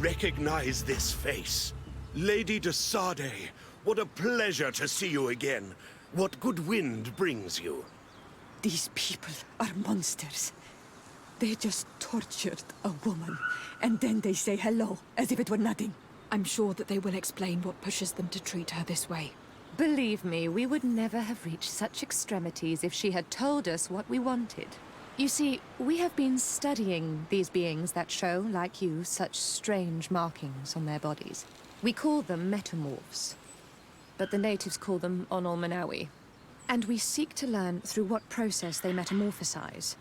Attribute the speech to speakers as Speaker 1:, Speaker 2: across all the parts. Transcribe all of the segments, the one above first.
Speaker 1: recognize this face. Lady de Sade, what a pleasure to see you again. What good wind brings you?
Speaker 2: These people are monsters. They just tortured a woman, and then they say hello, as if it were nothing.
Speaker 3: I'm sure that they will explain what pushes them to treat her this way.
Speaker 4: Believe me, we would never have reached such extremities if she had told us what we wanted. You see, we have been studying these beings that show, like you, such strange markings on their bodies. We call them metamorphs, but the natives call them Onol-Manawi. And we seek to learn through what process they metamorphosize.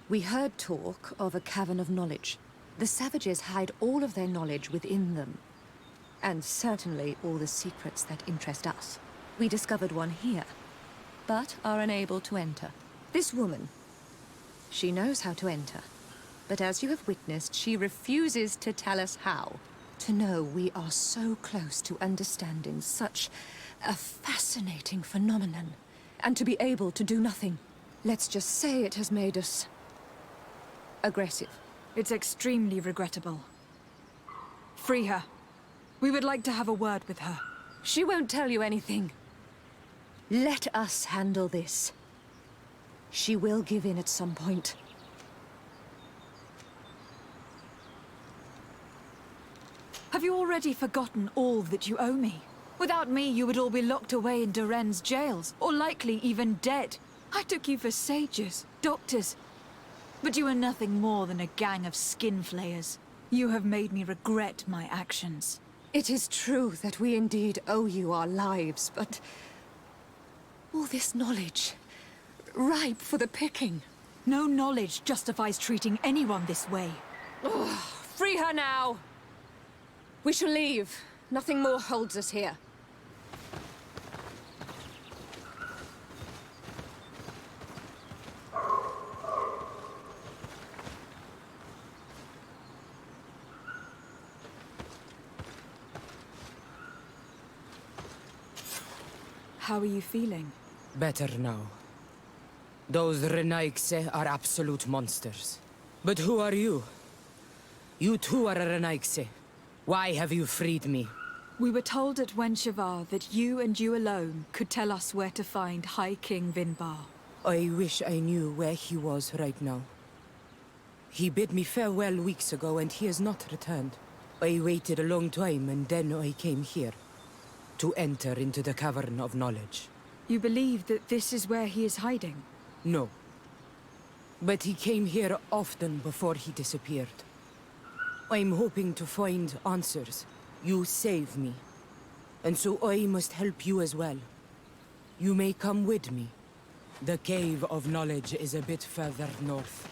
Speaker 4: We heard talk of a cavern of knowledge. The savages hide all of their knowledge within them. And certainly all the secrets that interest us. We discovered one here, but are unable to enter. This woman, she knows how to enter. But as you have witnessed, she refuses to tell us how. To know we are so close to understanding such a fascinating phenomenon, and to be able to do nothing. Let's just say it has made us aggressive.
Speaker 3: It's extremely regrettable. Free her. We would like to have a word with her.
Speaker 4: She won't tell you anything. Let us handle this. She will give in at some point.
Speaker 3: Have you already forgotten all that you owe me? Without me, you would all be locked away in Duren's jails, or likely even dead. I took you for sages, doctors. But you are nothing more than a gang of skin flayers. You have made me regret my actions.
Speaker 4: It is true that we indeed owe you our lives, but all this knowledge, ripe for the picking.
Speaker 3: No knowledge justifies treating anyone this way.
Speaker 4: Free her now! We shall leave. Nothing more holds us here.
Speaker 3: How are you feeling?
Speaker 5: Better now. Those Renaigse are absolute monsters. But who are you? You too are a Renaigse. Why have you freed me?
Speaker 3: We were told at Wenshavar that you and you alone could tell us where to find High King Vinbar.
Speaker 5: I wish I knew where he was right now. He bid me farewell weeks ago and he has not returned. I waited a long time and then I came here. To enter into the Cavern of Knowledge.
Speaker 3: You believe that this is where he is hiding?
Speaker 5: No. But he came here often before he disappeared. I'm hoping to find answers. You saved me. And so I must help you as well. You may come with me. The Cave of Knowledge is a bit further north.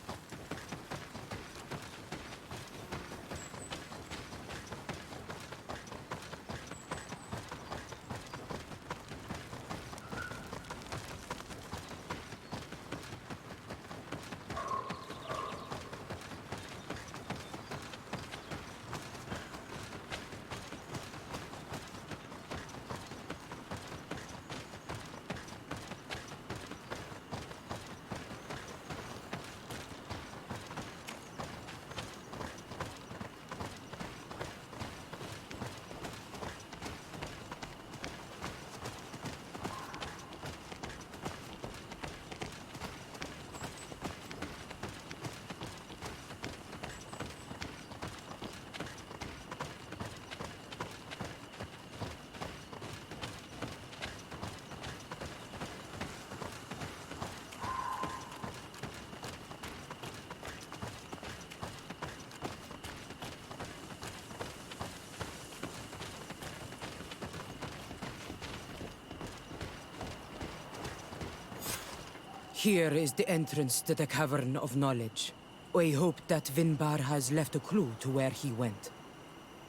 Speaker 5: Here is the entrance to the Cavern of Knowledge. I hope that Vinbar has left a clue to where he went.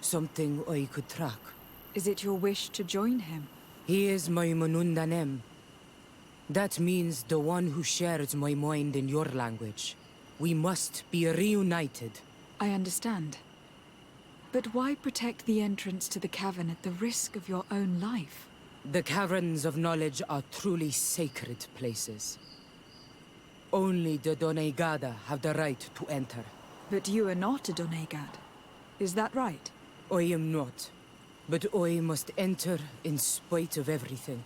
Speaker 5: Something I could track.
Speaker 3: Is it your wish to join him?
Speaker 5: He is my Manundanem. That means the one who shares my mind in your language. We must be reunited.
Speaker 3: I understand. But why protect the entrance to the cavern at the risk of your own life?
Speaker 5: The Caverns of Knowledge are truly sacred places. Only the Doneigada have the right to enter.
Speaker 3: But you are not a Doneigad. is that right?
Speaker 5: I am not. But I must enter in spite of everything.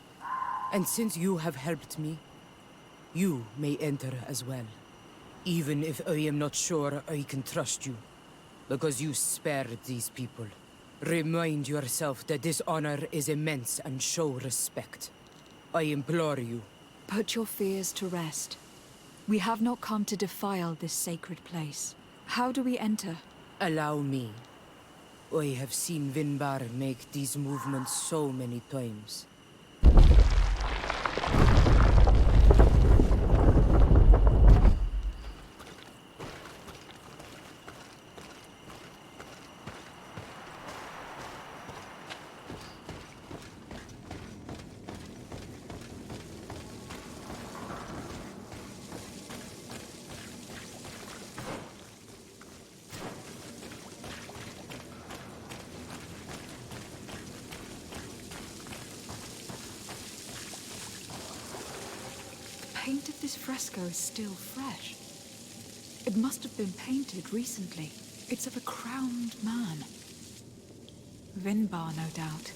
Speaker 5: And since you have helped me, you may enter as well. Even if I am not sure I can trust you. Because you spared these people. Remind yourself that this honor is immense and show respect. I implore you.
Speaker 3: Put your fears to rest. We have not come to defile this sacred place. How do we enter?
Speaker 5: Allow me. I have seen Vinbar make these movements so many times.
Speaker 3: Paint of this fresco is still fresh. It must have been painted recently. It's of a crowned man. Vinbar, no doubt.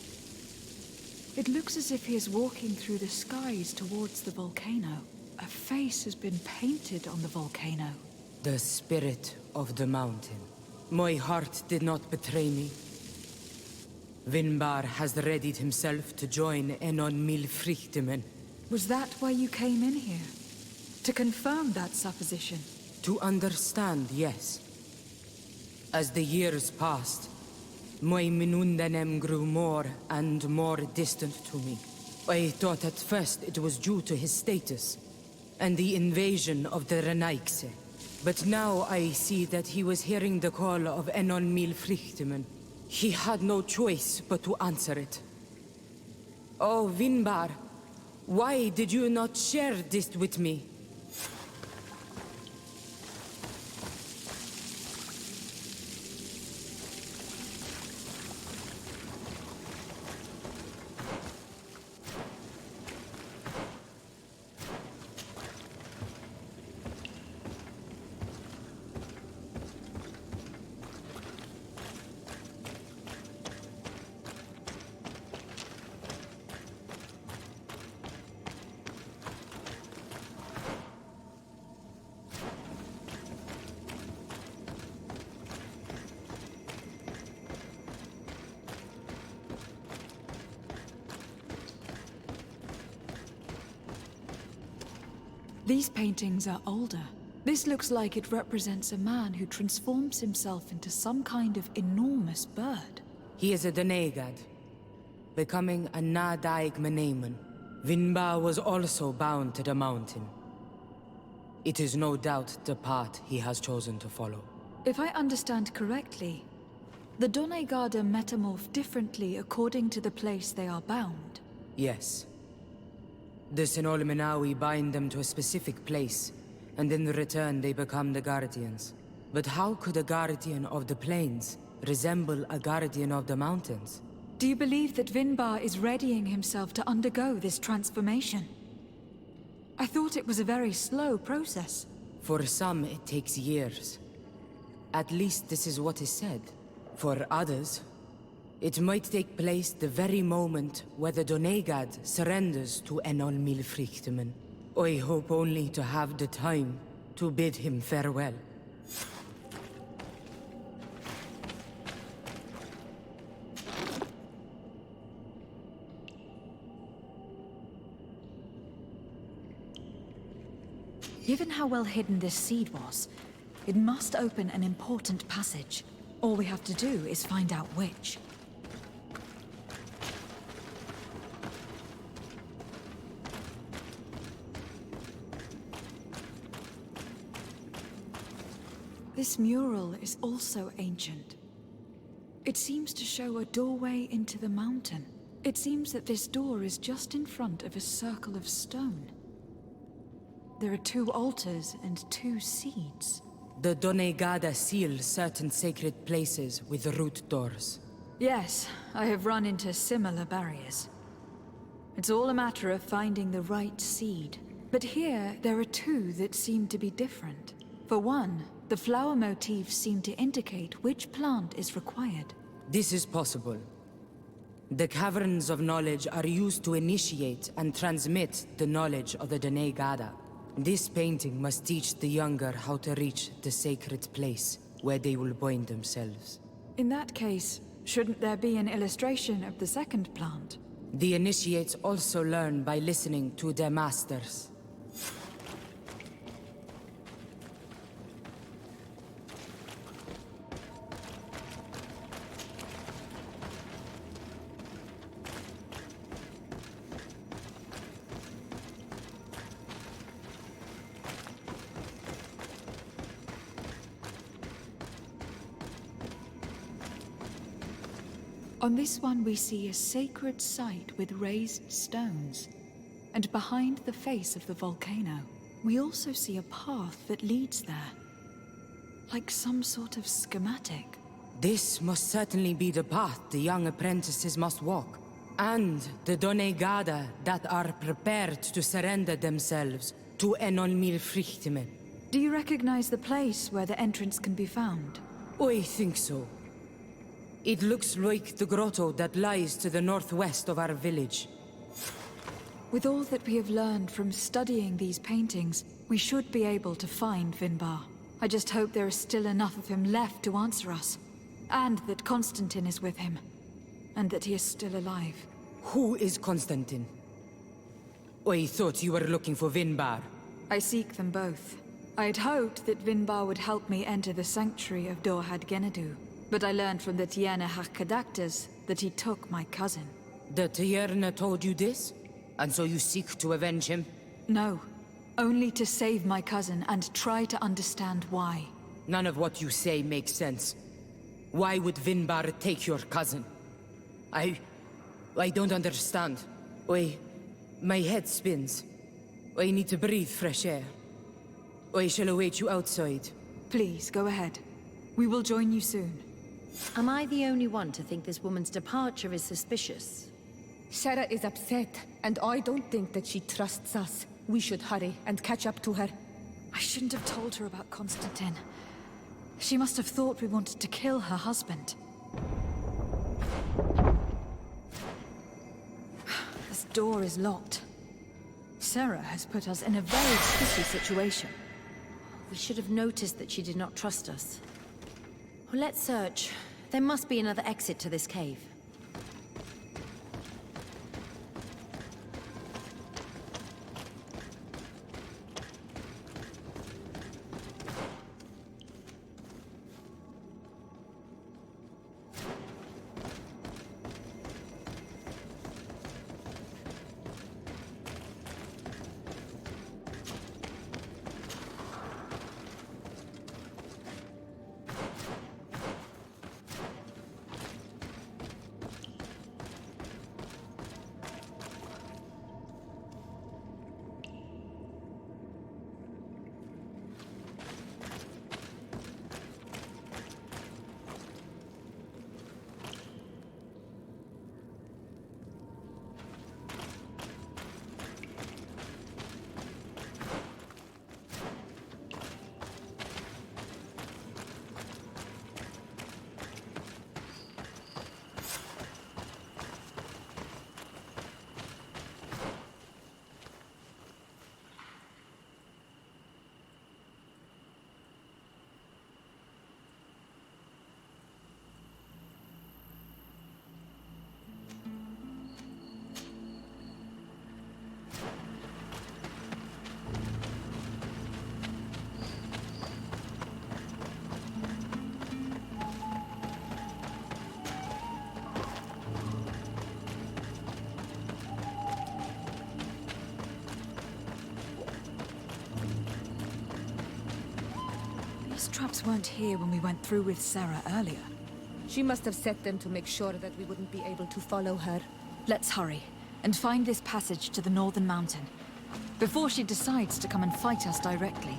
Speaker 3: It looks as if he is walking through the skies towards the volcano. A face has been painted on the volcano.
Speaker 5: The spirit of the mountain. My heart did not betray me. Vinbar has readied himself to join Enon Milfrichtemen.
Speaker 3: Was that why you came in here? To confirm that supposition?
Speaker 5: To understand, yes. As the years passed, my Minundanem grew more and more distant to me. I thought at first it was due to his status, and the invasion of the Renaigse. But now I see that he was hearing the call of Enon Milfrichtemen. He had no choice but to answer it. Oh, Vinbar, why did you not share this with me?
Speaker 3: These paintings are older. This looks like it represents a man who transforms himself into some kind of enormous bird.
Speaker 5: He is a Donegad, becoming a Nadaig Meneman. Vinbar was also bound to the mountain. It is no doubt the path he has chosen to follow.
Speaker 3: If I understand correctly, the Donegada metamorph differently according to the place they are bound.
Speaker 5: Yes. The Sinolmenawi bind them to a specific place, and in return they become the Guardians. But how could a Guardian of the Plains resemble a Guardian of the Mountains?
Speaker 3: Do you believe that Vinbar is readying himself to undergo this transformation? I thought it was a very slow process.
Speaker 5: For some, it takes years. At least this is what is said. For others, it might take place the very moment where the Donegad surrenders to Enon Milfrichtemen. I hope only to have the time to bid him farewell.
Speaker 3: Given how well hidden this seed was, it must open an important passage. All we have to do is find out which. This mural is also ancient. It seems to show a doorway into the mountain. It seems that this door is just in front of a circle of stone. There are 2 altars and 2 seeds.
Speaker 5: The Donegada seal certain sacred places with root doors.
Speaker 3: Yes, I have run into similar barriers. It's all a matter of finding the right seed. But here, there are 2 that seem to be different. For one, The flower motifs seem to indicate which plant is required.
Speaker 5: This is possible. The caverns of knowledge are used to initiate and transmit the knowledge of the Dene Gada. This painting must teach the younger how to reach the sacred place where they will bind themselves.
Speaker 3: In that case, shouldn't there be an illustration of the second plant?
Speaker 5: The initiates also learn by listening to their masters.
Speaker 3: On this one we see a sacred site with raised stones. And behind the face of the volcano, we also see a path that leads there. Like some sort of schematic.
Speaker 5: This must certainly be the path the young apprentices must walk. And the Done Gada that are prepared to surrender themselves to Enolmir Frichtimen.
Speaker 3: Do you recognize the place where the entrance can be found?
Speaker 5: I think so. It looks like the grotto that lies to the northwest of our village.
Speaker 3: With all that we have learned from studying these paintings, we should be able to find Vinbar. I just hope there is still enough of him left to answer us. And that Constantine is with him. And that he is still alive.
Speaker 5: Who is Constantine? I thought you were looking for Vinbar.
Speaker 3: I seek them both. I had hoped that Vinbar would help me enter the sanctuary of Dorhad Genadu. But I learned from the Tierne Hakadactors that he took my cousin.
Speaker 5: The Tierne told you this? And so you seek to avenge him?
Speaker 3: No. Only to save my cousin and try to understand why.
Speaker 5: None of what you say makes sense. Why would Vinbar take your cousin? I don't understand. My head spins. I need to breathe fresh air. I shall await you outside.
Speaker 3: Please, go ahead. We will join you soon.
Speaker 6: Am I the only one to think this woman's departure is suspicious?
Speaker 4: Sarah is upset, and I don't think that she trusts us. We should hurry and catch up to her.
Speaker 3: I shouldn't have told her about Constantine. She must have thought we wanted to kill her husband. This door is locked. Sarah has put us in a very sticky situation.
Speaker 6: We should have noticed that she did not trust us. Well, let's search. There must be another exit to this cave.
Speaker 3: These traps weren't here when we went through with Sarah earlier.
Speaker 4: She must have set them to make sure that we wouldn't be able to follow her.
Speaker 3: Let's hurry and find this passage to the northern mountain before she decides to come and fight us directly.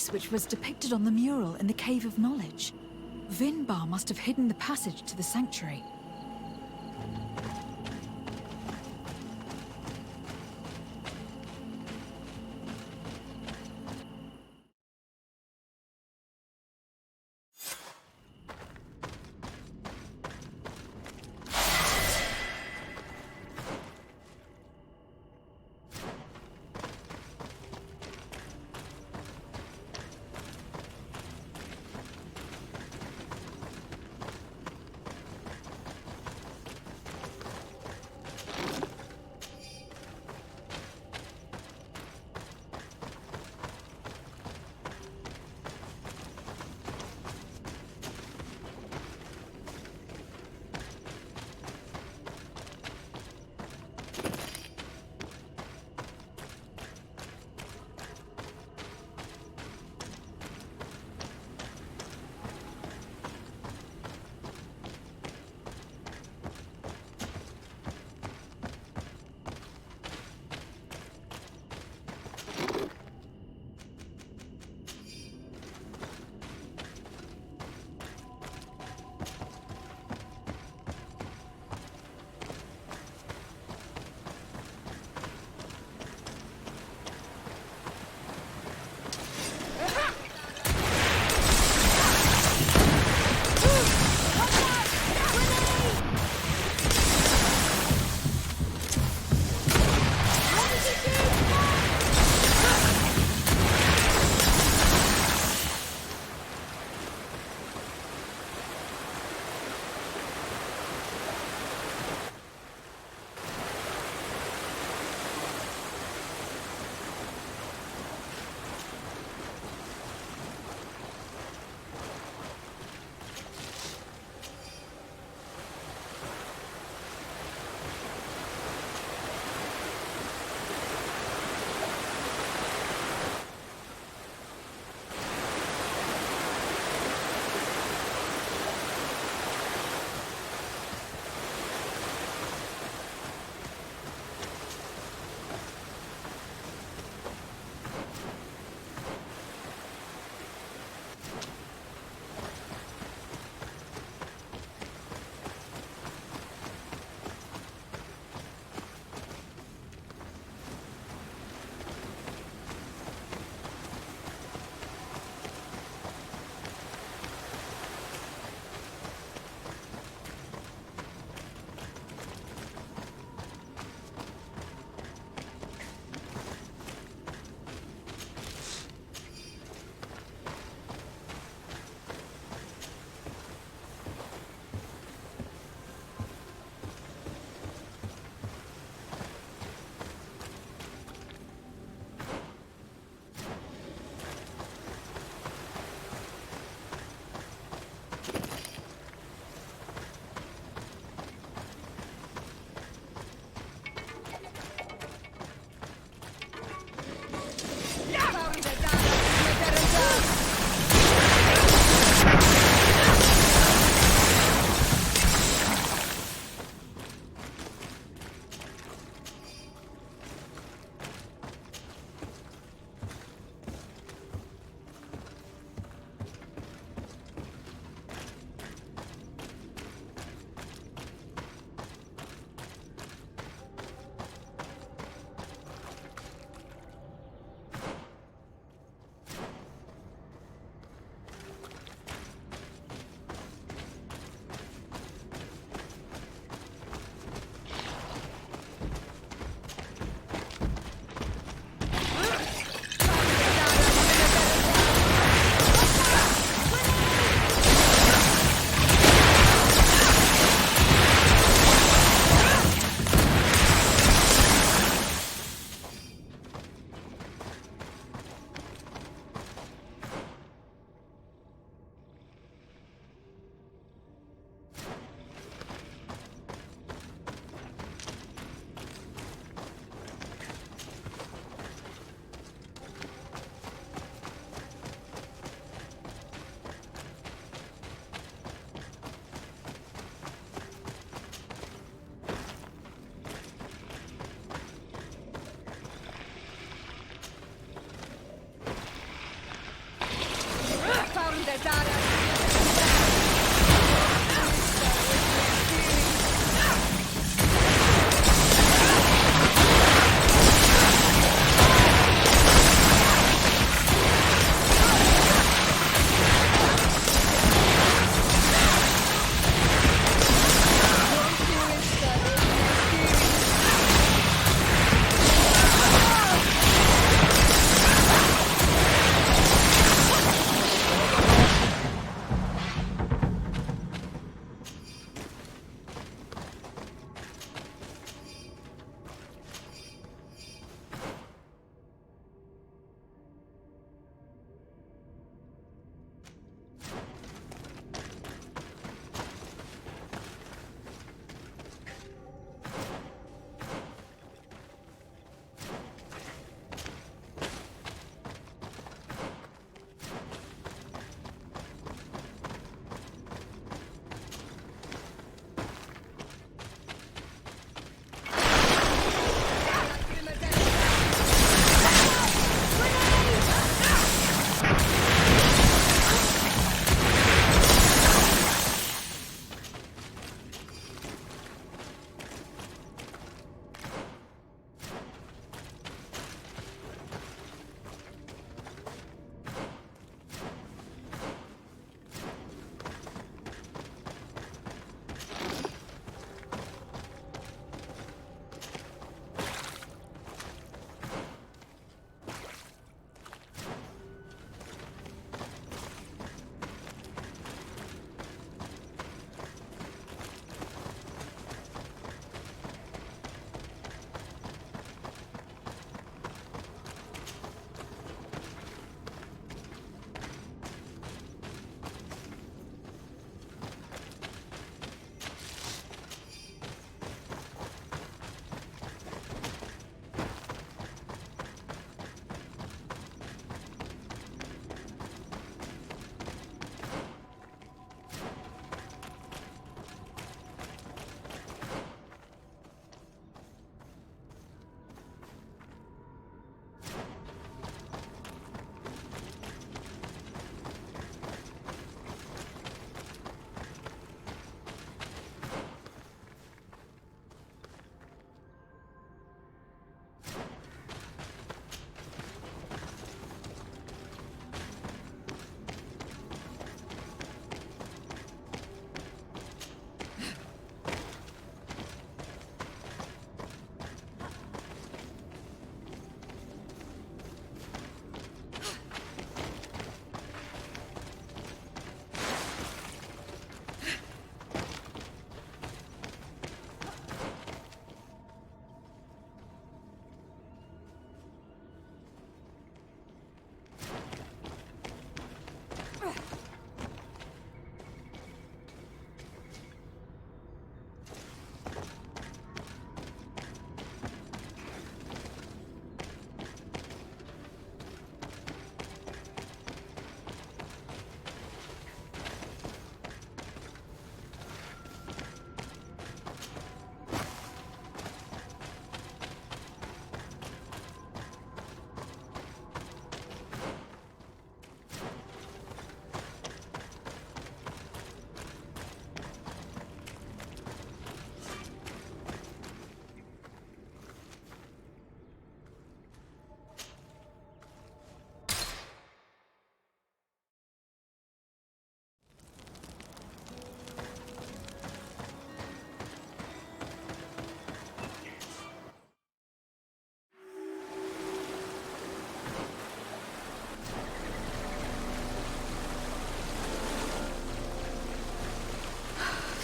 Speaker 3: place which was depicted on the mural in the Cave of Knowledge. Vinbar must have hidden the passage to the sanctuary.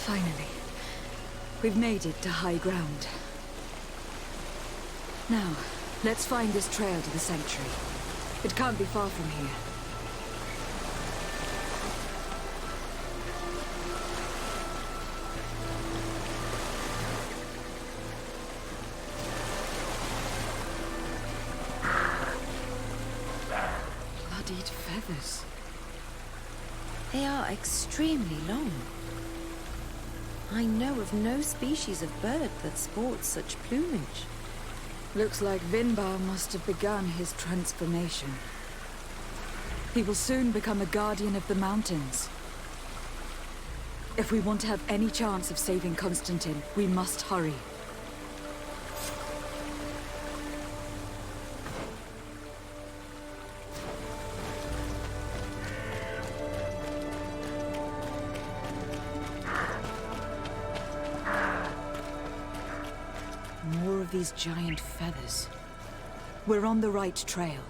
Speaker 3: Finally. We've made it to high ground. Now, let's find this trail to the sanctuary. It can't be far from here. Bloodied feathers.
Speaker 6: They are extremely long. I know of no species of bird that sports such plumage.
Speaker 3: Looks like Vinbar must have begun his transformation. He will soon become a guardian of the mountains. If we want to have any chance of saving Constantine, we must hurry. More of these giant feathers. We're on the right trail.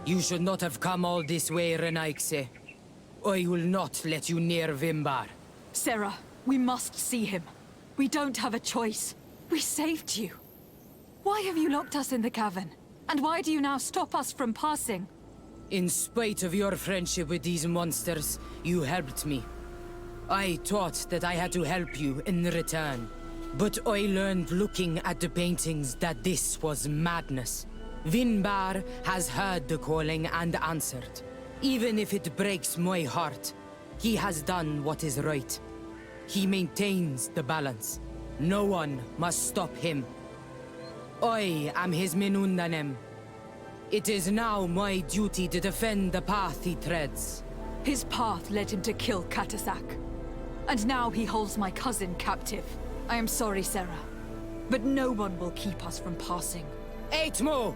Speaker 5: You should not have come all this way, Renaikse. I will not let you near Vimbar.
Speaker 3: Sarah, we must see him. We don't have a choice. We saved you. Why have you locked us in the cavern? And why do you now stop us from passing?
Speaker 5: In spite of your friendship with these monsters, you helped me. I thought that I had to help you in return. But I learned looking at the paintings that this was madness. Vinbar has heard the calling and answered. Even if it breaks my heart, he has done what is right. He maintains the balance. No one must stop him. I am his Menundanem. It is now my duty to defend the path he treads.
Speaker 3: His path led him to kill Katasak. And now he holds my cousin captive. I am sorry, Sarah. But no one will keep us from passing.
Speaker 5: Eitmo!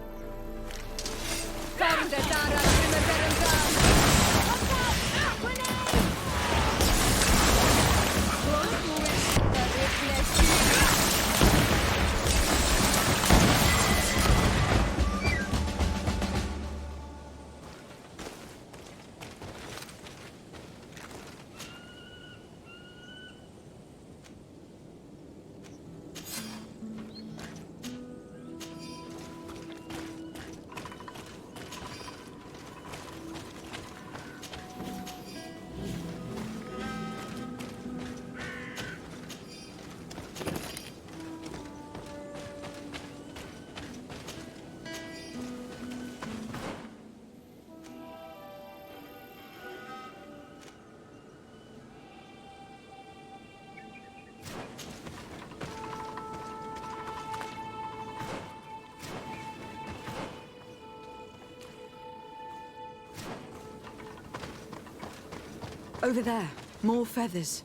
Speaker 3: Over there, more feathers.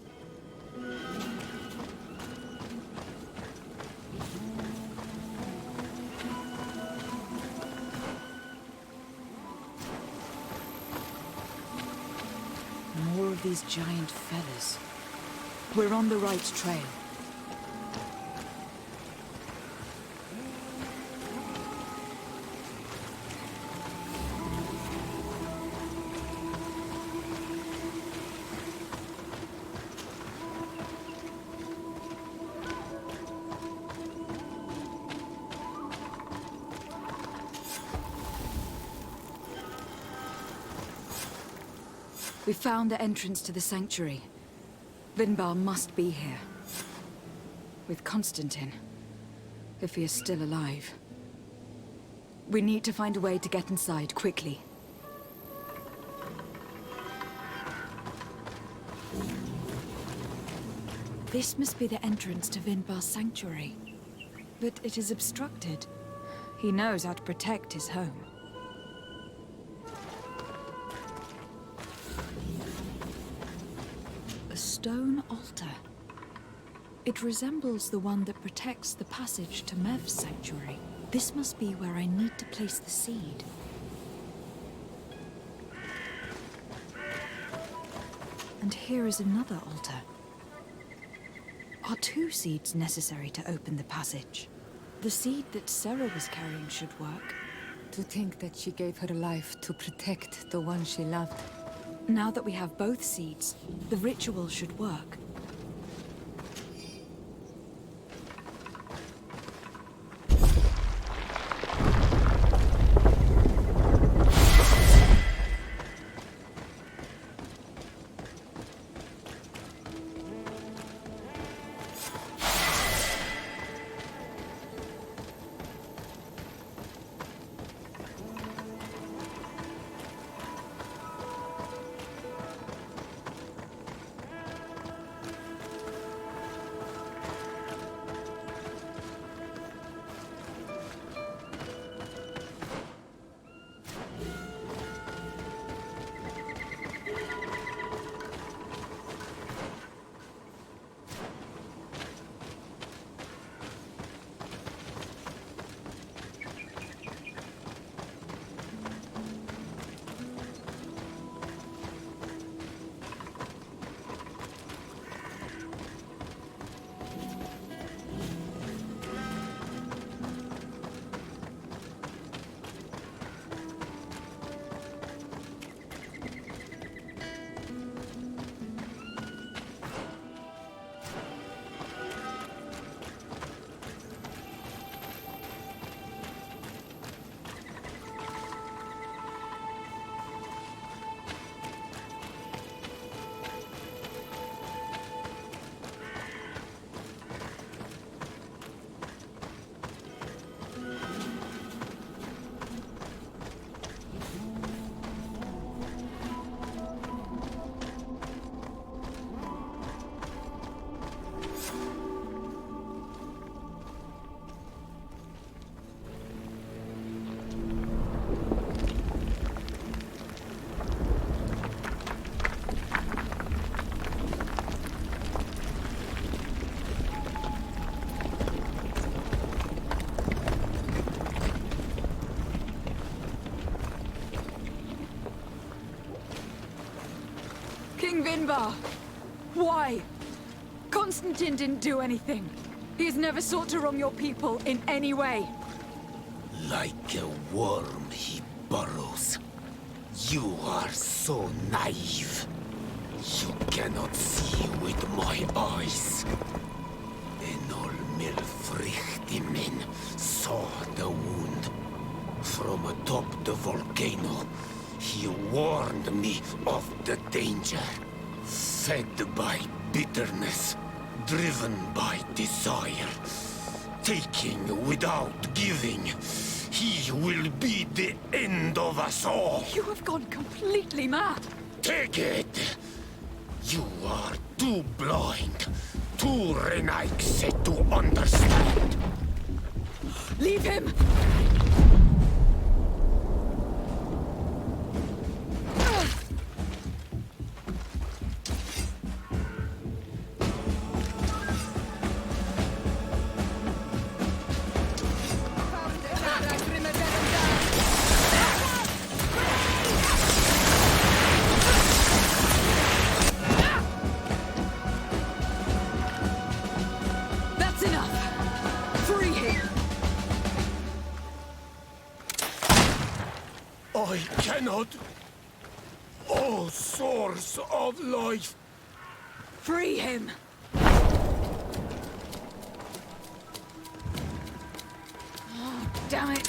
Speaker 3: More of these giant feathers. We're on the right trail. We found the entrance to the sanctuary. Vinbar must be here. With Constantine. If he is still alive. We need to find a way to get inside, quickly. This must be the entrance to Vinbar's sanctuary. But it is obstructed. He knows how to protect his home. A stone altar. It resembles the one that protects the passage to Mev's sanctuary. This must be where I need to place the seed. And here is another altar. Are 2 seeds necessary to open the passage? The seed that Sarah was carrying should work.
Speaker 4: To think that she gave her life to protect the one she loved.
Speaker 3: Now that we have both seeds, the ritual should work. King Vinbar! Why? Constantine didn't do anything. He has never sought to wrong your people in any way.
Speaker 1: Like a worm he burrows. You are so naive. You cannot see with my eyes. Enol Milfrichtimin saw the wound. From atop the volcano, he warned me of the danger. Fed by bitterness, driven by desire, taking without giving, he will be the end of us all.
Speaker 3: You have gone completely mad.
Speaker 1: Take it! You are too blind, too renaikse to understand.
Speaker 3: Leave him! That's enough! Free him!
Speaker 1: I cannot. O source of life!
Speaker 3: Free him! Oh, damn it!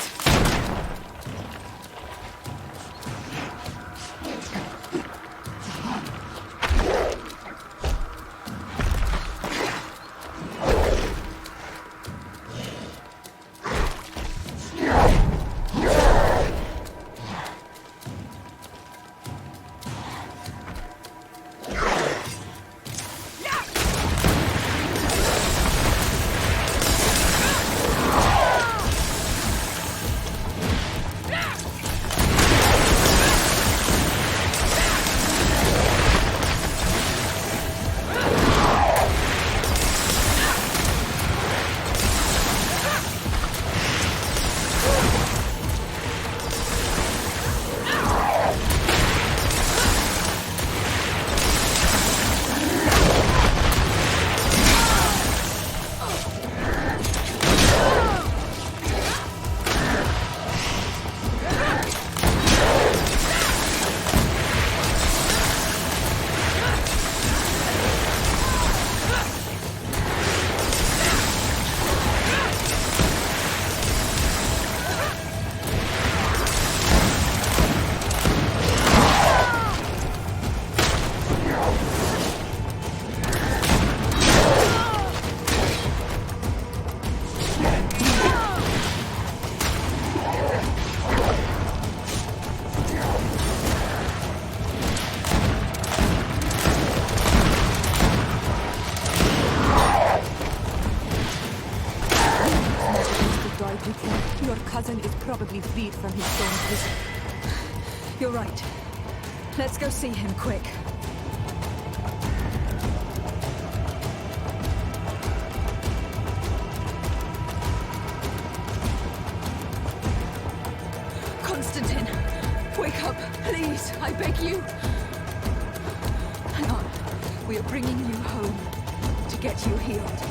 Speaker 4: he freed from his stone prison.
Speaker 3: You're right. Let's go see him quick. Constantine, wake up, please, I beg you. Hang on. We are bringing you home to get you healed.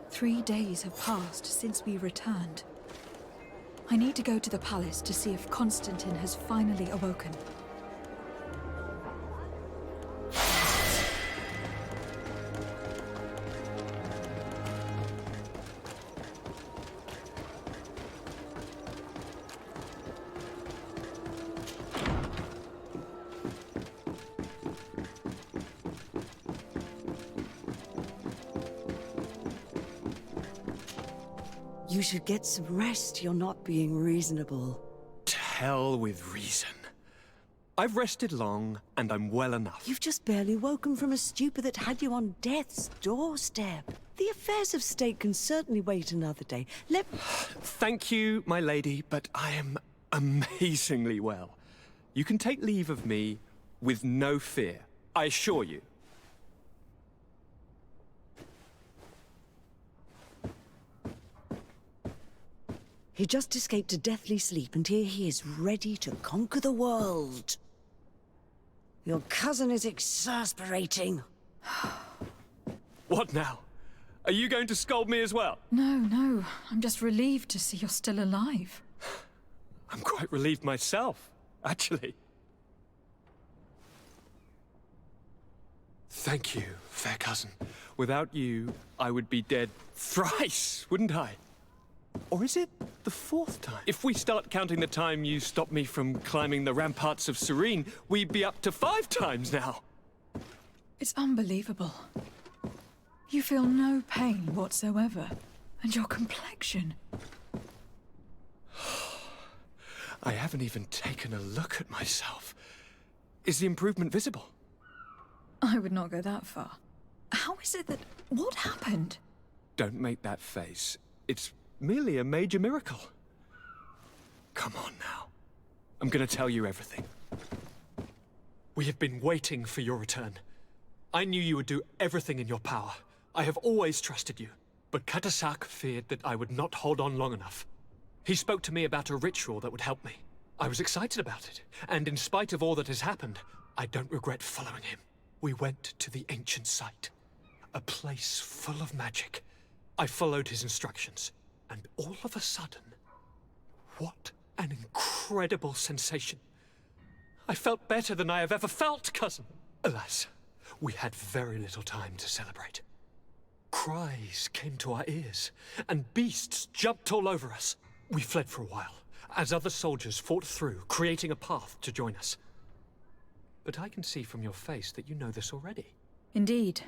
Speaker 3: Three days have passed since we returned. I need to go to the palace to see if Constantine has finally awoken.
Speaker 7: You should get some rest. You're not being reasonable.
Speaker 8: To hell with reason. I've rested long, and I'm well enough.
Speaker 7: You've just barely woken from a stupor that had you on death's doorstep. The affairs of state can certainly wait another day.
Speaker 8: Thank you, my lady, but I am amazingly well. You can take leave of me with no fear, I assure you.
Speaker 7: He just escaped a deathly sleep, and here he is, ready to conquer the world. Your cousin is exasperating.
Speaker 8: What now? Are you going to scold me as well?
Speaker 3: No. I'm just relieved to see you're still alive.
Speaker 8: I'm quite relieved myself, actually. Thank you, fair cousin. Without you, I would be dead thrice, wouldn't I? Or is it the fourth time? If we start counting the time you stopped me from climbing the ramparts of Serene, we'd be up to 5 times now.
Speaker 3: It's unbelievable. You feel no pain whatsoever. And your complexion.
Speaker 8: I haven't even taken a look at myself. Is the improvement visible?
Speaker 3: I would not go that far. How is it that... What happened?
Speaker 8: Don't make that face. It's merely a major miracle. Come on now. I'm gonna tell you everything. We have been waiting for your return. I knew you would do everything in your power. I have always trusted you. But Katasak feared that I would not hold on long enough. He spoke to me about a ritual that would help me. I was excited about it, and in spite of all that has happened, I don't regret following him. We went to the ancient site, a place full of magic. I followed his instructions. And all of a sudden, what an incredible sensation. I felt better than I have ever felt, cousin. Alas, we had very little time to celebrate. Cries came to our ears, and beasts jumped all over us. We fled for a while, as other soldiers fought through, creating a path to join us. But I can see from your face that you know this already.
Speaker 3: Indeed.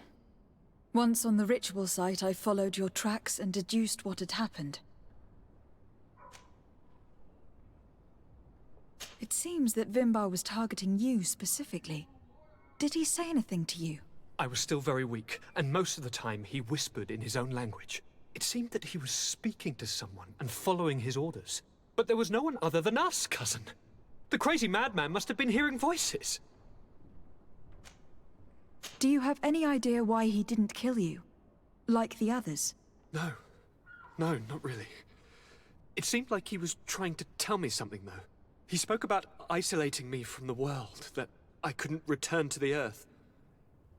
Speaker 3: Once on the ritual site, I followed your tracks and deduced what had happened. It seems that Vimbar was targeting you specifically. Did he say anything to you?
Speaker 8: I was still very weak, and most of the time he whispered in his own language. It seemed that he was speaking to someone and following his orders. But there was no one other than us, cousin. The crazy madman must have been hearing voices.
Speaker 3: Do you have any idea why he didn't kill you? Like the others?
Speaker 8: No, not really. It seemed like he was trying to tell me something, though. He spoke about isolating me from the world, that I couldn't return to the Earth.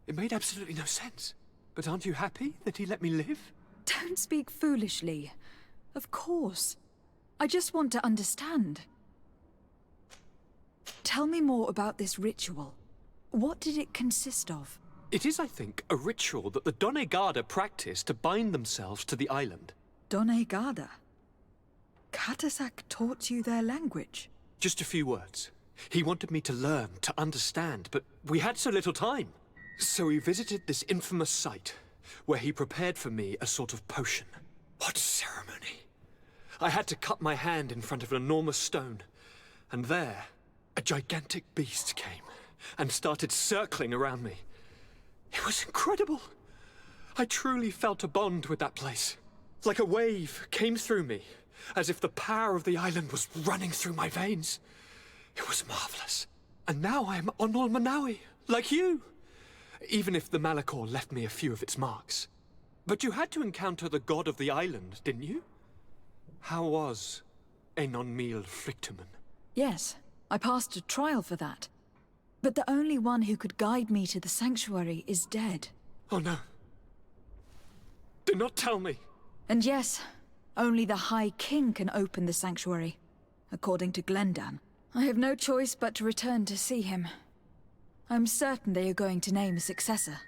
Speaker 8: It made absolutely no sense. But aren't you happy that he let me live?
Speaker 3: Don't speak foolishly. Of course. I just want to understand. Tell me more about this ritual. What did it consist of?
Speaker 8: It is, I think, a ritual that the Donegada practice to bind themselves to the island.
Speaker 3: Donegada? Katasak taught you their language?
Speaker 8: Just a few words. He wanted me to learn, to understand, but we had so little time. So we visited this infamous site, where he prepared for me a sort of potion. What ceremony! I had to cut my hand in front of an enormous stone, and there, a gigantic beast came and started circling around me. It was incredible. I truly felt a bond with that place. Like a wave came through me, as if the power of the island was running through my veins. It was marvelous. And now I am Onol Manawi, like you. Even if the Malachor left me a few of its marks. But you had to encounter the god of the island, didn't you? How was Enon Mil Flicterman?
Speaker 3: Yes, I passed a trial for that. But the only one who could guide me to the sanctuary is dead.
Speaker 8: Oh no. Do not tell me.
Speaker 3: And yes, only the High King can open the sanctuary, according to Glendan. I have no choice but to return to see him. I'm certain they are going to name a successor.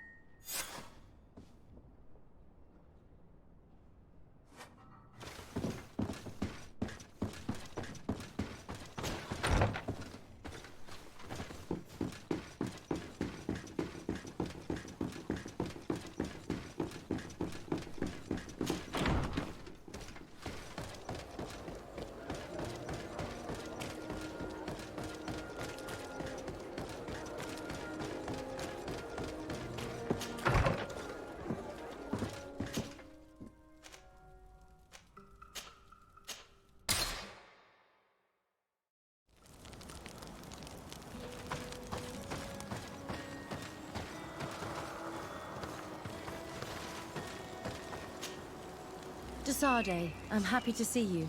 Speaker 6: Desade, I'm happy to see you.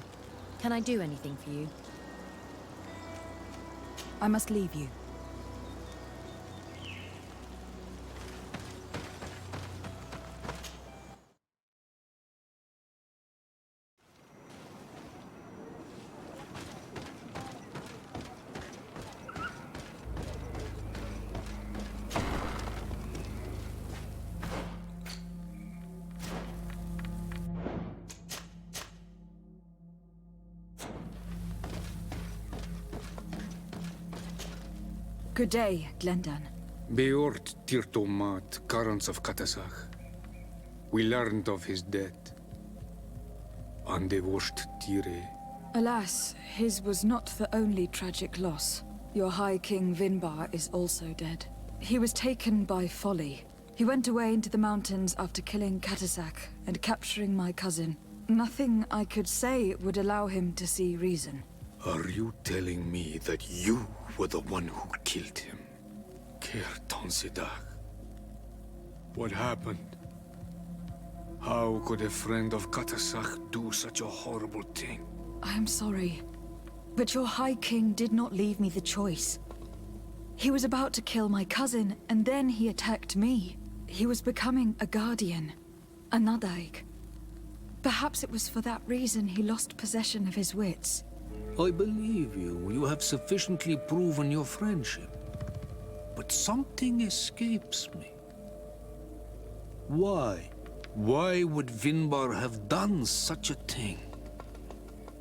Speaker 6: Can I do anything for you?
Speaker 3: I must leave you. Good day, Glendan.
Speaker 9: Beort Tirtomat, Karans of Katasach. We learned of his death. Andevosht Tire.
Speaker 3: Alas, his was not the only tragic loss. Your High King Vinbar is also dead. He was taken by folly. He went away into the mountains after killing Katasak and capturing my cousin. Nothing I could say would allow him to see reason.
Speaker 9: Are you telling me that you were the one who killed him? Kerton Sidak. What happened? How could a friend of Katasak do such a horrible thing?
Speaker 3: I am sorry, but your High King did not leave me the choice. He was about to kill my cousin, and then he attacked me. He was becoming a guardian, a Nadaig. Perhaps it was for that reason he lost possession of his wits.
Speaker 9: I believe you. You have sufficiently proven your friendship. But something escapes me. Why? Why would Vinbar have done such a thing?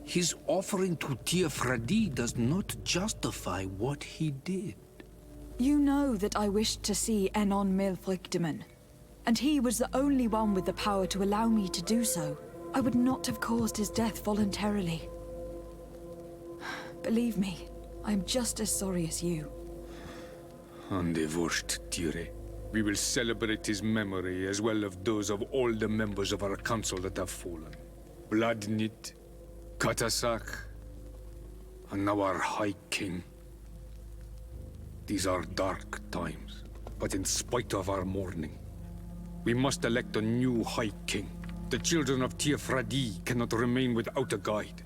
Speaker 9: His offering to Tiafradi does not justify what he did.
Speaker 3: You know that I wished to see Enon Milfrichteman, and he was the only one with the power to allow me to do so. I would not have caused his death voluntarily. Believe me, I am just as sorry as you.
Speaker 9: Andevosht Tire. We will celebrate his memory as well as those of all the members of our council that have fallen. Vladnit, Katasak, and now our High King. These are dark times, but in spite of our mourning, we must elect a new High King. The children of Tiafradi cannot remain without a guide.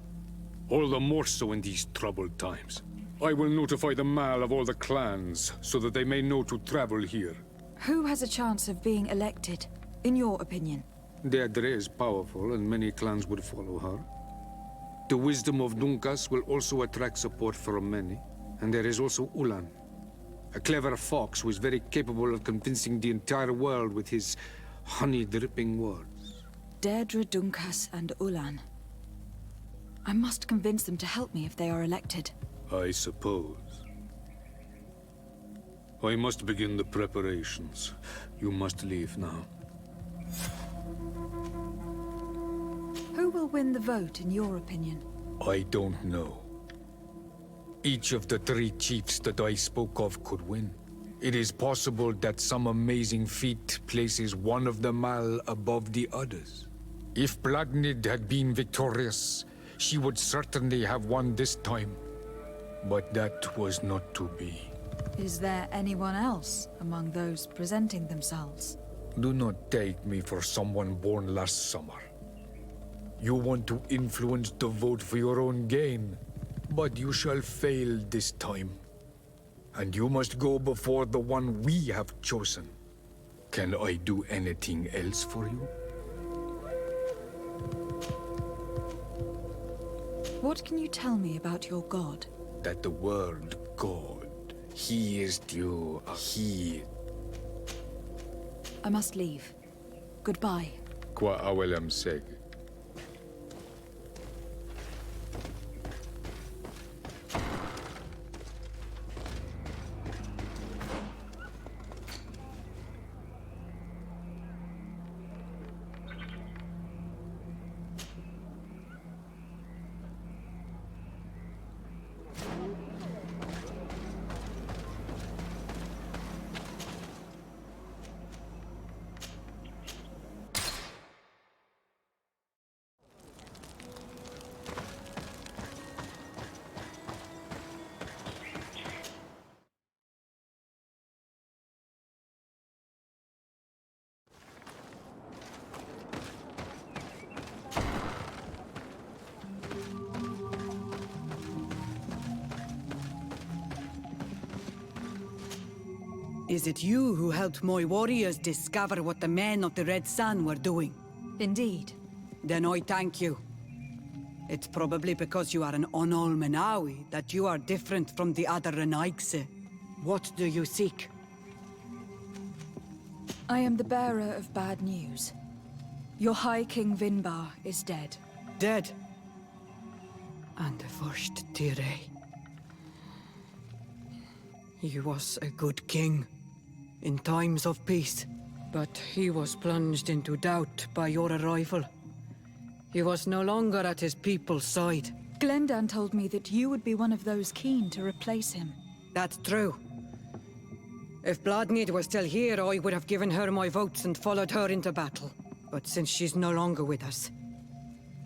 Speaker 9: All the more so in these troubled times. I will notify the Mal of all the clans, so that they may know to travel here.
Speaker 3: Who has a chance of being elected, in your opinion?
Speaker 9: Deirdre is powerful, and many clans would follow her. The wisdom of Dunkas will also attract support from many. And there is also Ulan, a clever fox who is very capable of convincing the entire world with his honey-dripping words.
Speaker 3: Deirdre, Dunkas, and Ulan. I must convince them to help me if they are elected.
Speaker 9: I suppose. I must begin the preparations. You must leave now.
Speaker 3: Who will win the vote, in your opinion?
Speaker 9: I don't know. Each of the 3 chiefs that I spoke of could win. It is possible that some amazing feat places one of them all above the others. If Blagnid had been victorious, she would certainly have won this time. But that was not to be.
Speaker 3: Is there anyone else among those presenting themselves?
Speaker 9: Do not take me for someone born last summer. You want to influence the vote for your own gain, but you shall fail this time. And you must go before the one we have chosen. Can I do anything else for you?
Speaker 3: What can you tell me about your god?
Speaker 9: That the word God, he is due a he.
Speaker 3: I must leave. Goodbye.
Speaker 9: Qua awelem seg.
Speaker 7: Is it you who helped my warriors discover what the men of the Red Sun were doing?
Speaker 3: Indeed.
Speaker 7: Then I thank you. It's probably because you are an Onol Menawi that you are different from the other Renaigse. What do you seek?
Speaker 3: I am the bearer of bad news. Your High King Vinbar is dead.
Speaker 7: Dead. And the first Tire. He was a good king in times of peace, but he was plunged into doubt by your arrival. He was no longer at his people's side.
Speaker 3: Glendan told me that you would be one of those keen to replace him.
Speaker 7: That's true. If Bladnid was still here, I would have given her my votes and followed her into battle. But since she's no longer with us,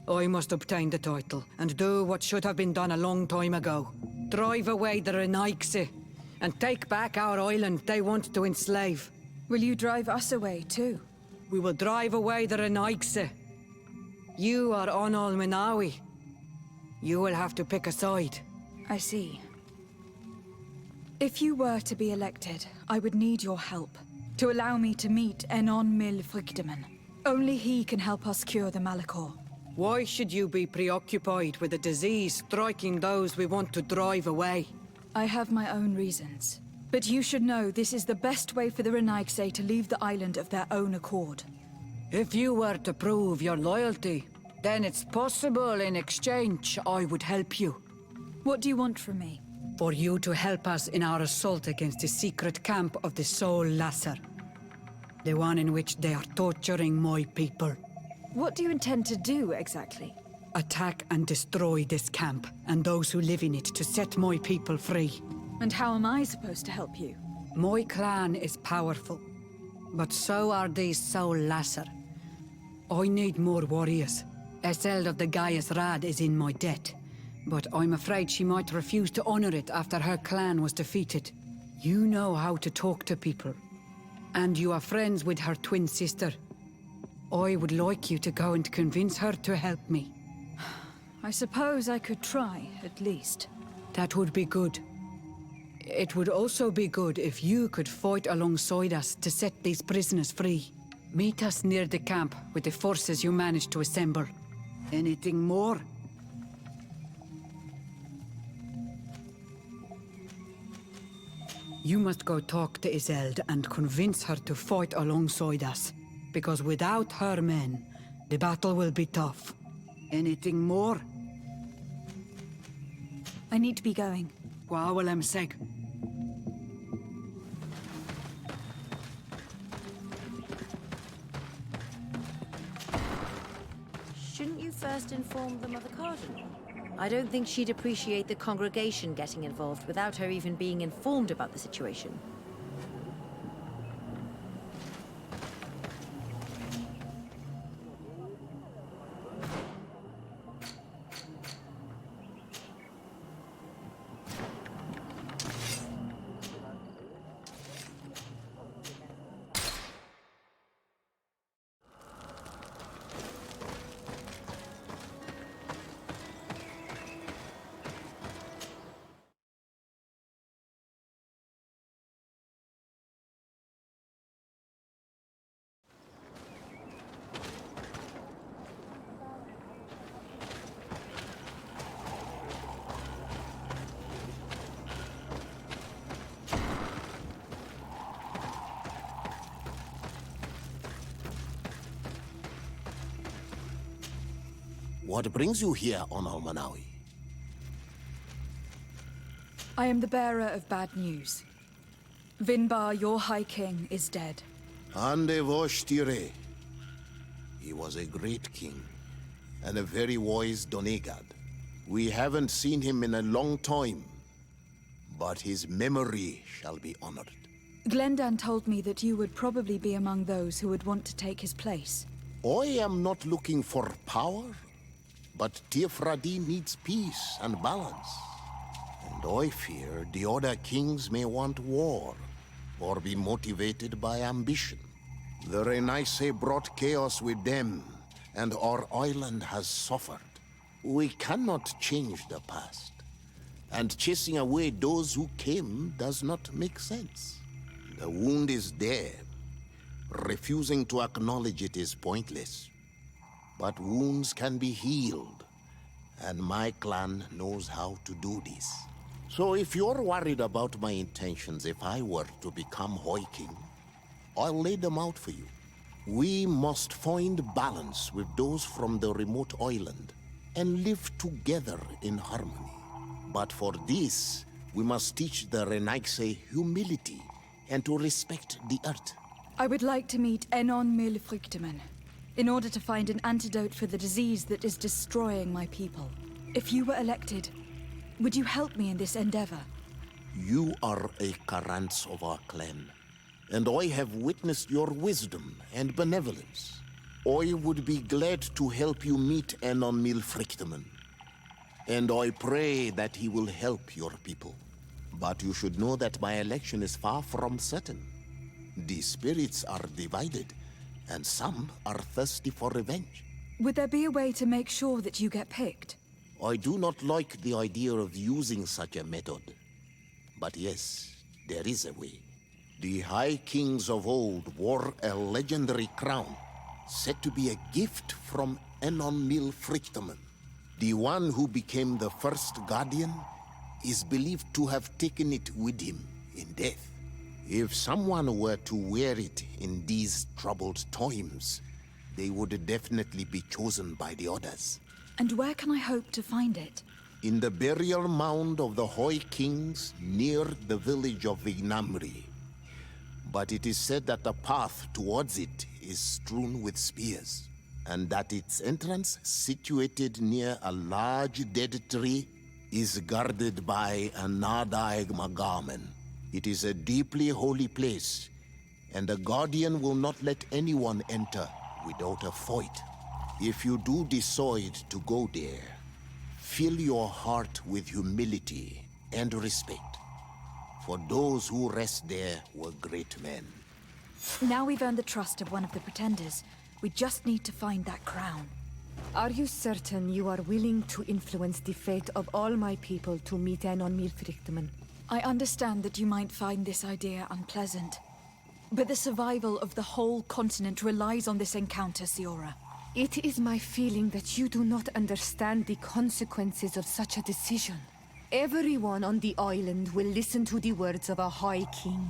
Speaker 7: I must obtain the title and do what should have been done a long time ago. Drive away the Renaigse and take back our island they want to enslave.
Speaker 3: Will you drive us away too?
Speaker 7: We will drive away the Renaigse. You are Onol Menawi. You will have to pick a side.
Speaker 3: I see. If you were to be elected, I would need your help to allow me to meet Enon Mil Frichteman. Only he can help us cure the Malachor.
Speaker 7: Why should you be preoccupied with a disease striking those we want to drive away?
Speaker 3: I have my own reasons. But you should know this is the best way for the Renaigse to leave the island of their own accord.
Speaker 7: If you were to prove your loyalty, then it's possible in exchange I would help you.
Speaker 3: What do you want from me?
Speaker 7: For you to help us in our assault against the secret camp of the Soul Lasser. The one in which they are torturing my people.
Speaker 3: What do you intend to do, exactly?
Speaker 7: Attack and destroy this camp, and those who live in it to set my people free.
Speaker 3: And how am I supposed to help you?
Speaker 7: My clan is powerful, but so are these Soul Lasser. I need more warriors. Eseld of the Gaius Rad is in my debt, but I'm afraid she might refuse to honor it after her clan was defeated. You know how to talk to people, and you are friends with her twin sister. I would like you to go and convince her to help me.
Speaker 3: I suppose I could try, at least.
Speaker 7: That would be good. It would also be good if you could fight alongside us to set these prisoners free. Meet us near the camp with the forces you managed to assemble. Anything more? You must go talk to Iseld and convince her to fight alongside us. Because without her men, the battle will be tough. Anything more?
Speaker 3: I need to be going.
Speaker 7: Gwawalem seg.
Speaker 6: first informed them of the Cardinal? I don't think she'd appreciate the congregation getting involved without her even being informed about the situation.
Speaker 10: What brings you here on Almanawi?
Speaker 3: I am the bearer of bad news. Vinbar, your High King, is dead.
Speaker 10: Ande vosh tire. He was a great king, and a very wise Donegad. We haven't seen him in a long time, but his memory shall be honored.
Speaker 3: Glendan told me that you would probably be among those who would want to take his place.
Speaker 10: I am not looking for power, but Tirfradi needs peace and balance. And I fear the other kings may want war, or be motivated by ambition. The Renaisse brought chaos with them, and our island has suffered. We cannot change the past, and chasing away those who came does not make sense. The wound is there. Refusing to acknowledge it is pointless. But wounds can be healed, and my clan knows how to do this. So if you're worried about my intentions if I were to become High King, I'll lay them out for you. We must find balance with those from the remote island and live together in harmony. But for this, we must teach the Renaisse humility and to respect the earth.
Speaker 3: I would like to meet Enon Milfrichteman in order to find an antidote for the disease that is destroying my people. If you were elected, would you help me in this endeavor?
Speaker 10: You are a Karants of our clan, and I have witnessed your wisdom and benevolence. I would be glad to help you meet Enon Milfrichteman, and I pray that he will help your people. But you should know that my election is far from certain. The spirits are divided, and some are thirsty for revenge.
Speaker 3: Would there be a way to make sure that you get picked?
Speaker 10: I do not like the idea of using such a method. But yes, there is a way. The High Kings of old wore a legendary crown, said to be a gift from Enon Milfrichteman. The one who became the first Guardian is believed to have taken it with him in death. If someone were to wear it in these troubled times, they would definitely be chosen by the others.
Speaker 3: And where can I hope to find it?
Speaker 10: In the burial mound of the High Kings near the village of Vignamri. But it is said that the path towards it is strewn with spears, and that its entrance, situated near a large dead tree, is guarded by a Nadaig Magamen. It is a deeply holy place, and the Guardian will not let anyone enter without a fight. If you do decide to go there, fill your heart with humility and respect, for those who rest there were great men.
Speaker 3: Now we've earned the trust of one of the pretenders. We just need to find that crown.
Speaker 4: Are you certain you are willing to influence the fate of all my people to meet Enon Milfrichteman?
Speaker 3: I understand that you might find this idea unpleasant, but the survival of the whole continent relies on this encounter, Siora.
Speaker 4: It is my feeling that you do not understand the consequences of such a decision. Everyone on the island will listen to the words of a High King.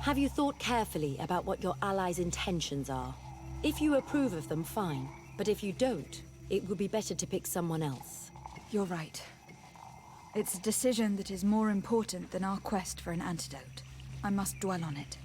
Speaker 6: Have you thought carefully about what your allies' intentions are? If you approve of them, fine. But if you don't, it would be better to pick someone else.
Speaker 3: You're right. It's a decision that is more important than our quest for an antidote. I must dwell on it.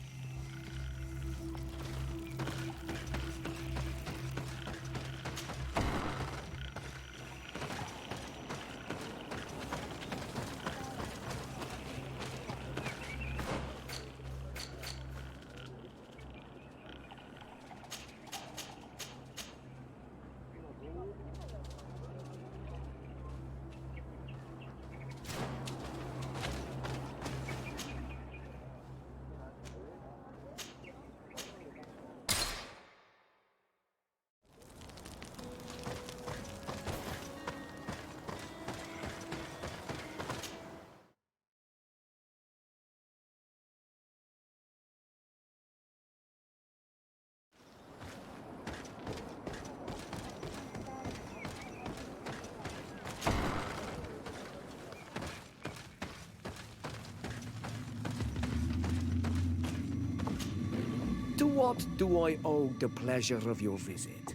Speaker 11: what do I owe the pleasure of your visit?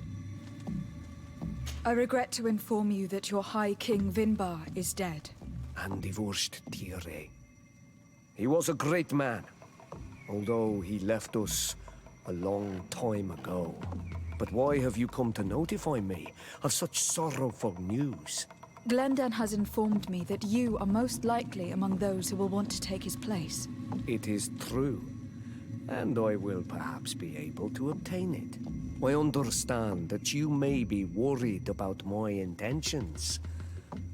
Speaker 3: I regret to inform you that your High King Vinbar is dead.
Speaker 11: And divorced Tire. He was a great man, although he left us a long time ago. But why have you come to notify me of such sorrowful news?
Speaker 3: Glendan has informed me that you are most likely among those who will want to take his place.
Speaker 11: It is true, and I will perhaps be able to obtain it. I understand that you may be worried about my intentions,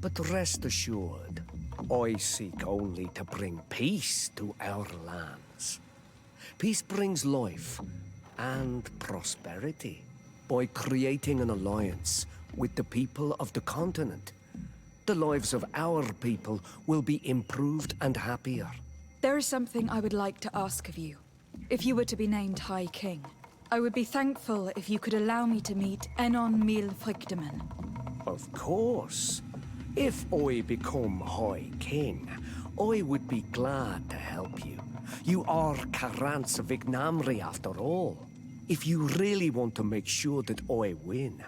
Speaker 11: but rest assured, I seek only to bring peace to our lands. Peace brings life and prosperity. By creating an alliance with the people of the continent, the lives of our people will be improved and happier.
Speaker 3: There is something I would like to ask of you. If you were to be named High King, I would be thankful if you could allow me to meet Enon Mil Frichteman.
Speaker 11: Of course. If I become High King, I would be glad to help you. You are Karant's Vignamri after all. If you really want to make sure that I win,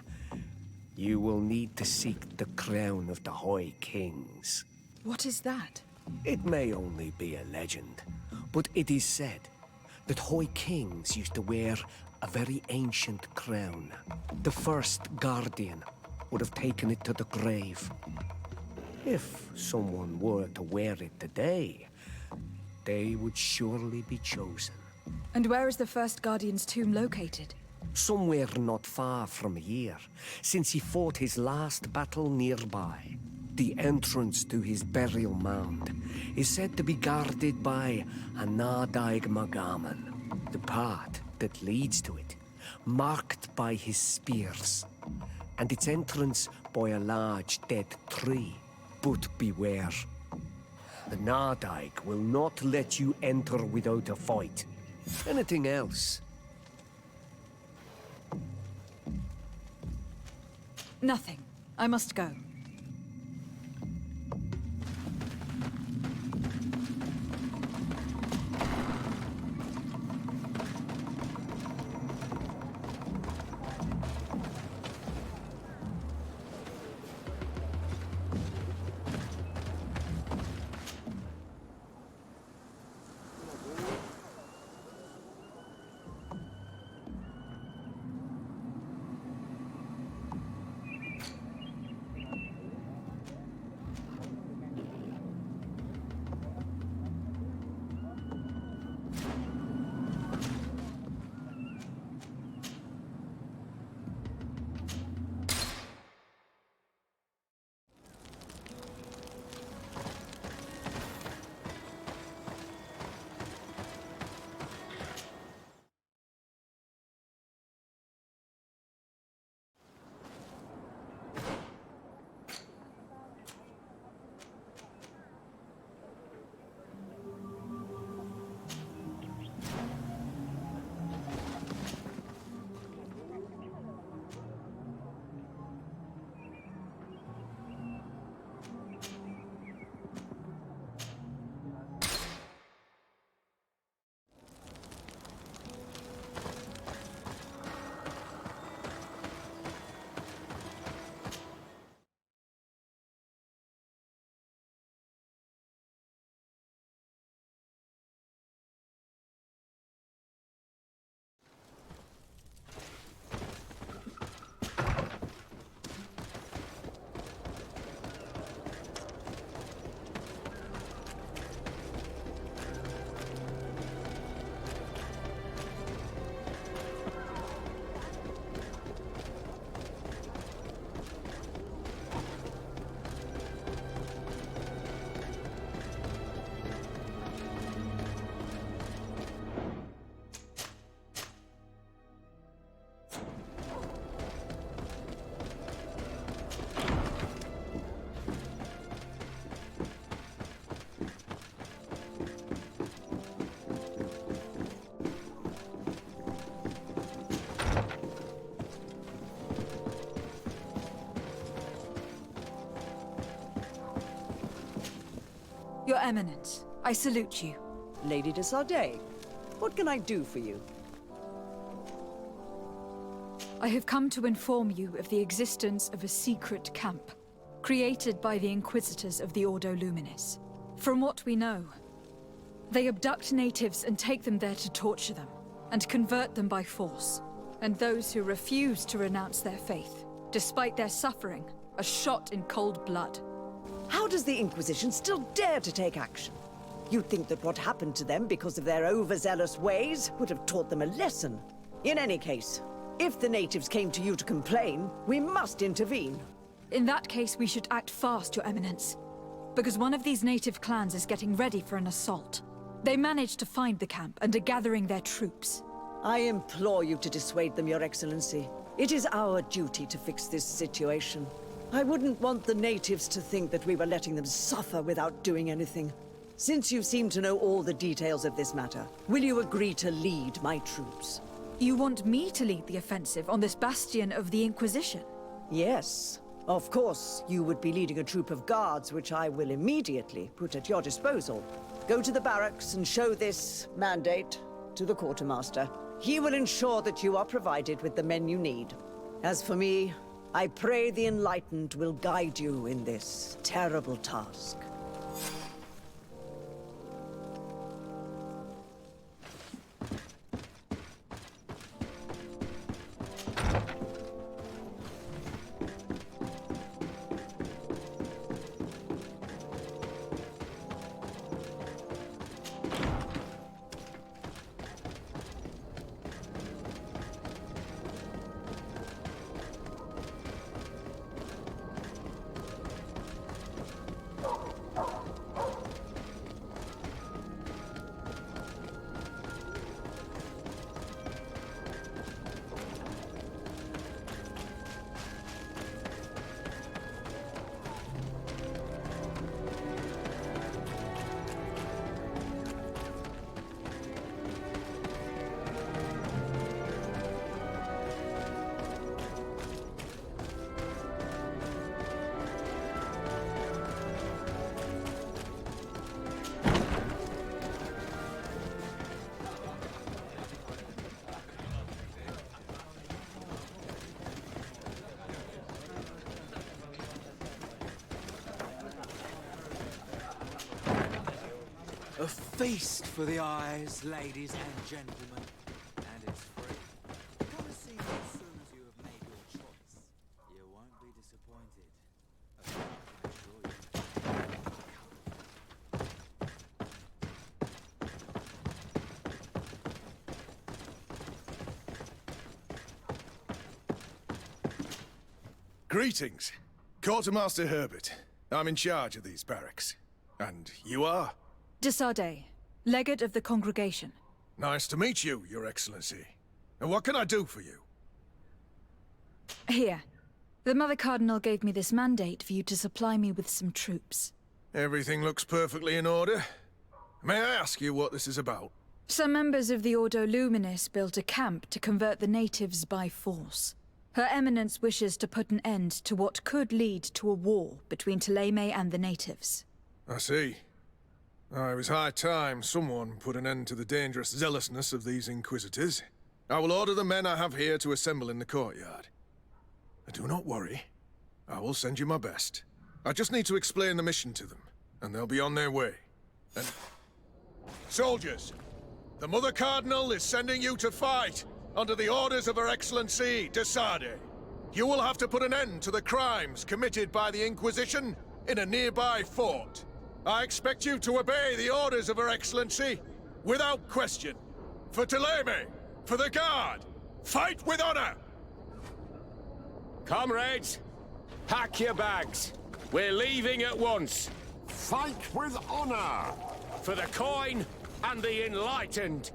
Speaker 11: you will need to seek the crown of the High Kings.
Speaker 3: What is that?
Speaker 11: It may only be a legend, but it is said that High Kings used to wear a very ancient crown. The first Guardian would have taken it to the grave. If someone were to wear it today, they would surely be chosen.
Speaker 3: And where is the first Guardian's tomb located?
Speaker 11: Somewhere not far from here, since he fought his last battle nearby. The entrance to his burial mound is said to be guarded by a Nadaig Magaman, the path that leads to it, marked by his spears, and its entrance by a large dead tree. But beware. The Nadaig will not let you enter without a fight. Anything else?
Speaker 3: Nothing. I must go. Your Eminence, I salute you.
Speaker 12: Lady de Sardet, what can I do for you?
Speaker 3: I have come to inform you of the existence of a secret camp, created by the Inquisitors of the Ordo Luminis. From what we know, they abduct natives and take them there to torture them, and convert them by force. And those who refuse to renounce their faith, despite their suffering, are shot in cold blood.
Speaker 12: How does the Inquisition still dare to take action? You'd think that what happened to them because of their overzealous ways would have taught them a lesson. In any case, if the natives came to you to complain, we must intervene.
Speaker 3: In that case, we should act fast, Your Eminence. Because one of these native clans is getting ready for an assault. They managed to find the camp and are gathering their troops.
Speaker 12: I implore you to dissuade them, Your Excellency. It is our duty to fix this situation. I wouldn't want the natives to think that we were letting them suffer without doing anything. Since you seem to know all the details of this matter, will you agree to lead my troops?
Speaker 3: You want me to lead the offensive on this bastion of the Inquisition?
Speaker 12: Yes. Of course, you would be leading a troop of guards, which I will immediately put at your disposal. Go to the barracks and show this mandate to the quartermaster. He will ensure that you are provided with the men you need. As for me, I pray the Enlightened will guide you in this terrible task.
Speaker 13: A feast for the eyes, ladies and gentlemen, and it's free. Come and see me as soon as you have made your choice. You won't be disappointed. I assure you.
Speaker 14: Greetings. Quartermaster Herbert. I'm in charge of these barracks. And you are?
Speaker 3: De Sardet, Legate of the Congregation.
Speaker 14: Nice to meet you, Your Excellency. And what can I do for you?
Speaker 3: Here. The Mother Cardinal gave me this mandate for you to supply me with some troops.
Speaker 14: Everything looks perfectly in order. May I ask you what this is about?
Speaker 3: Some members of the Ordo Luminis built a camp to convert the natives by force. Her Eminence wishes to put an end to what could lead to a war between Thélème and the natives.
Speaker 14: I see. It was high time someone put an end to the dangerous zealousness of these Inquisitors. I will order the men I have here to assemble in the courtyard. Do not worry. I will send you my best. I just need to explain the mission to them, and they'll be on their way. And... Soldiers! The Mother Cardinal is sending you to fight under the orders of Her Excellency, de Sardet. You will have to put an end to the crimes committed by the Inquisition in a nearby fort. I expect you to obey the orders of Her Excellency, without question. For Thélème, for the Guard, fight with honor!
Speaker 15: Comrades, pack your bags. We're leaving at once.
Speaker 10: Fight with honor!
Speaker 15: For the coin and the enlightened.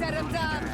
Speaker 4: Get him down!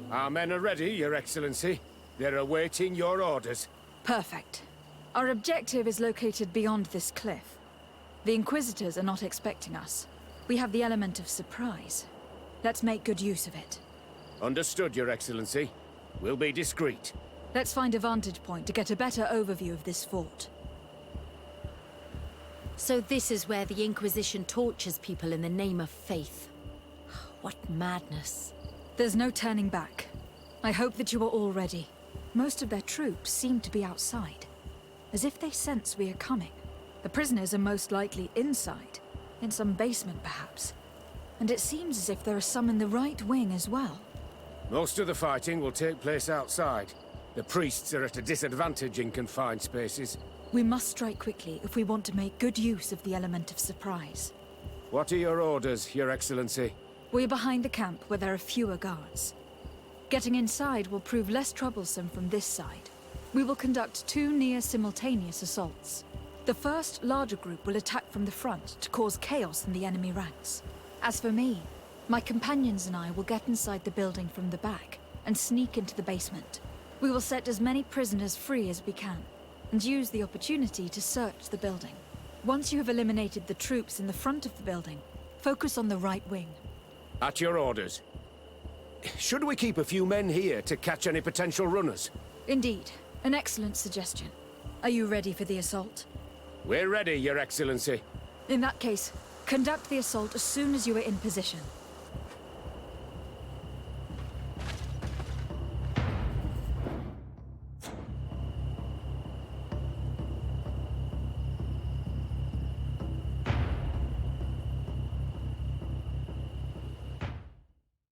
Speaker 15: Our men are ready, Your Excellency. They're awaiting your orders.
Speaker 3: Perfect. Our objective is located beyond this cliff. The Inquisitors are not expecting us. We have the element of surprise. Let's make good use of it.
Speaker 15: Understood, Your Excellency. We'll be discreet.
Speaker 3: Let's find a vantage point to get a better overview of this fort.
Speaker 6: So this is where the Inquisition tortures people in the name of faith. What madness.
Speaker 3: There's no turning back. I hope that you are all ready. Most of their troops seem to be outside, as if they sense we are coming. The prisoners are most likely inside, in some basement perhaps. And it seems as if there are some in the right wing as well.
Speaker 15: Most of the fighting will take place outside. The priests are at a disadvantage in confined spaces.
Speaker 3: We must strike quickly if we want to make good use of the element of surprise.
Speaker 15: What are your orders, Your Excellency?
Speaker 3: We're behind the camp where there are fewer guards. Getting inside will prove less troublesome from this side. We will conduct 2 near-simultaneous assaults. The first, larger group will attack from the front to cause chaos in the enemy ranks. As for me, my companions and I will get inside the building from the back and sneak into the basement. We will set as many prisoners free as we can, and use the opportunity to search the building. Once you have eliminated the troops in the front of the building, focus on the right wing.
Speaker 15: At your orders. Should we keep a few men here to catch any potential runners?
Speaker 3: Indeed, an excellent suggestion. Are you ready for the assault?
Speaker 15: We're ready, Your Excellency.
Speaker 3: In that case, conduct the assault as soon as you are in position.